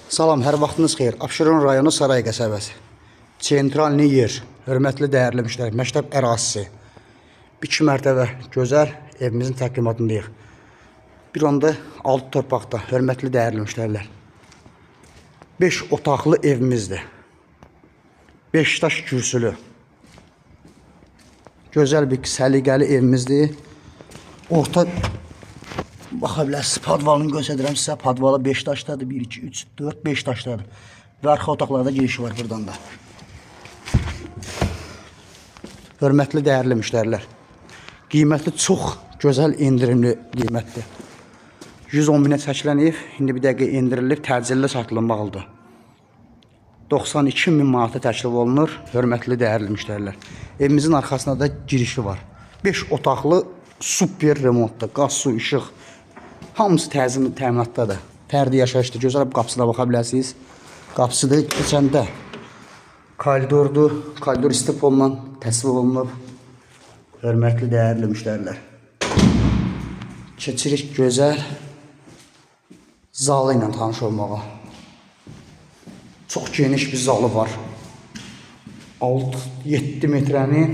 Salam, hər vaxtınız xeyir. Abşeron rayonu Saray qəsəbəsi. Sentralni yer, hörmətli dəyərli müştəri, məktəb ərazisi. 2 mərtəbə gözəl evimizin təqdimatındayıq. Bir onda 6 torpaqda, hörmətli dəyərli müştərilər. 5 otaqlı evimizdir. 5 daş kürsülü. Gözəl bir səliqəli evimizdir. Orta baxa bilərsiniz, padvalını göstərirəm sizə. Padvalı 5 daşdadır. 1, 2, 3, 4, 5 daşdadır. Və arxa otaqlarda girişi var buradan da. Hörmətli dəyərli müştərilər. Qiyməti çox gözəl indirimli qiymətdir. 110 minə çəkilən ev indi bir dəqiqə indirilib, təcilli satılmaqdır. 92 min manata təklif olunur, hörmətli dəyərli müştərilər. Evimizin arxasında da girişi var. 5 otaqlı super remontda, qaz, su, işıq. Hamısı təzim təminatdadır. Fərdi yaşayışdır. Gözəl qapısına baxa bilərsiniz. Qapısı da keçəndə koridordur. Koridor istipolla təsvir olunub. Hörmətli dəyərli müştərilər. Keçirik gözəl zalı ilə tanış olmağa. Çox geniş bir zalı var. 6-7 metrənin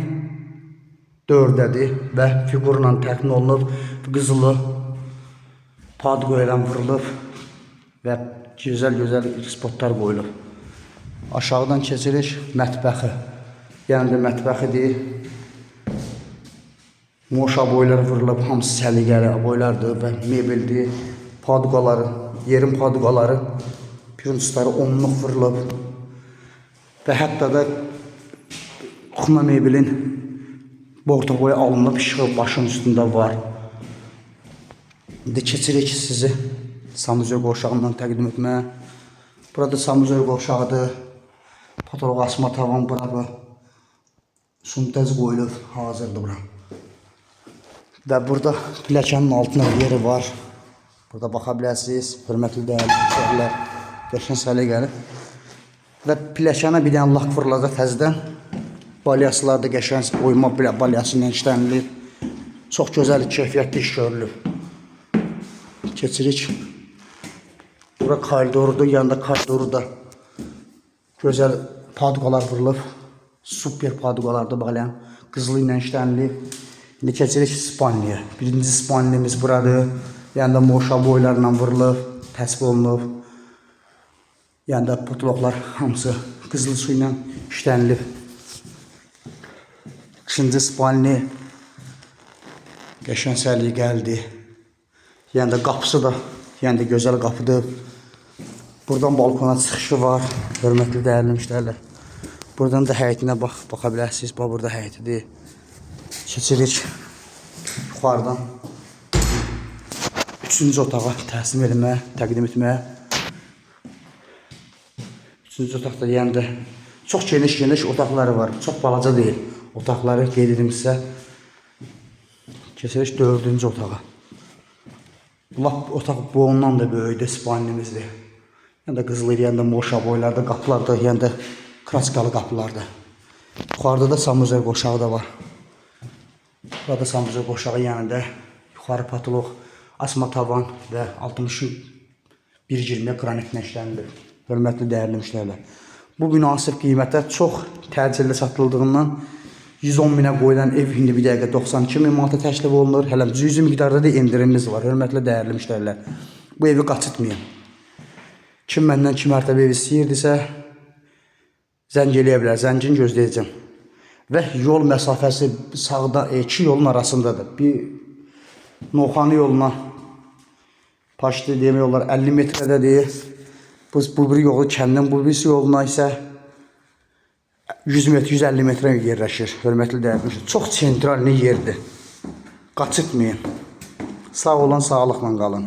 4-dədir və figurla təmin olunub. Qızılı padqo ilə vurulub və gözəl spotlar qoyulub. Aşağıdan keçirik mətbəxi. Yəni də mətbəxidir. Moşa boylar vurulub, hamısı səliqəli boylardır və mebeldir. Padqaları, yerin padqaları, pürüntüsləri 10'luq vurulub. Və hətta da xuna mebelin borta boyu alınıb, işığı başın üstündə var. İndi keçirik sizi samuzör qovşağından təqdim etməyə. Burada samuzör qovşağıdır. Patolog asma tavan bura. Suntez qoyulub, hazırdır bura. Və burada pilləkənin altına yeri var. Burada baxa bilərsiniz, hörmətli dəyərli müştərilər, qəşəng səliqəli. Və pilləkənə bir dənə lak vurulacaq təzədən. Balyasılar da qəşəng oyma balyası ilə işlənilir. Çox gözəl keyfiyyətli iş görülür. Keçirik. Bura koridordur, yanında koridoru da gözəl padqalar vurulub. Super padqalardır, baxın, qızılı ilə işlənilir. İndi keçirik spalniyə. Birinci spalnimiz buradır. Yanında moşa boylarla vurulub, təsvir olunub. Yanında potloqlar hamısı qızılı su ilə işlənilib. İkinci spalni qəşəng səliqəlidir. Yəni də qapısı da, yəni də gözəl qapıdır. Buradan balkona çıxışı var, hörmətli dəyərli müştərilər. Buradan da həyətinə baxa bilərsiniz. Bax, burada həyətidir. Keçirik yuxarıdan 3-cü otağa təqdim etməyə. 3-cü otaqda yəni də çox geniş otaqları var. Çox balaca deyil. Otaqları qeyd edim sizə. Keçirik 4-cü otağa. Otaq bu ondan da böyükdür, spalnimizdir. Yəni də qızılı, yəni də moşa boylarda qapılardır, yəni də kraskalı qapılardır. Yuxarıda da samuzör qovşağı da var. Burada samuzör qovşağı yanında yuxarı patoloq, asma tavan və 61-20 qranitlə işlənilir. Hörmətli dəyərli müştərilər. Bu münasib qiymətə çox təcilli satıldığından 110 minə qoyulan ev indi bir dəqiqə 92 min manata təklif olunur. Hələ cüzi miqdarda da indirimimiz var. Hörmətli dəyərli müştərilər. Bu evi qaçıtmayın. Kim məndən 2 mərtəbə ev istəyirdisə, zəng eləyə bilər. Zəngin gözləyəcəm. Və yol məsafəsi sağda 2 yolun arasındadır. Bir Noxanı yoluna, Paşlı demək olar 50 metrədədir. Bu bir yolu kəndin, bu birisi yoluna isə 100 metr, 150 metrə yerləşir. Hörmətli dəyərli müştərilər. Çox sentralni yerdir. Qaçıtmayın. Sağ olun, sağlıqla qalın.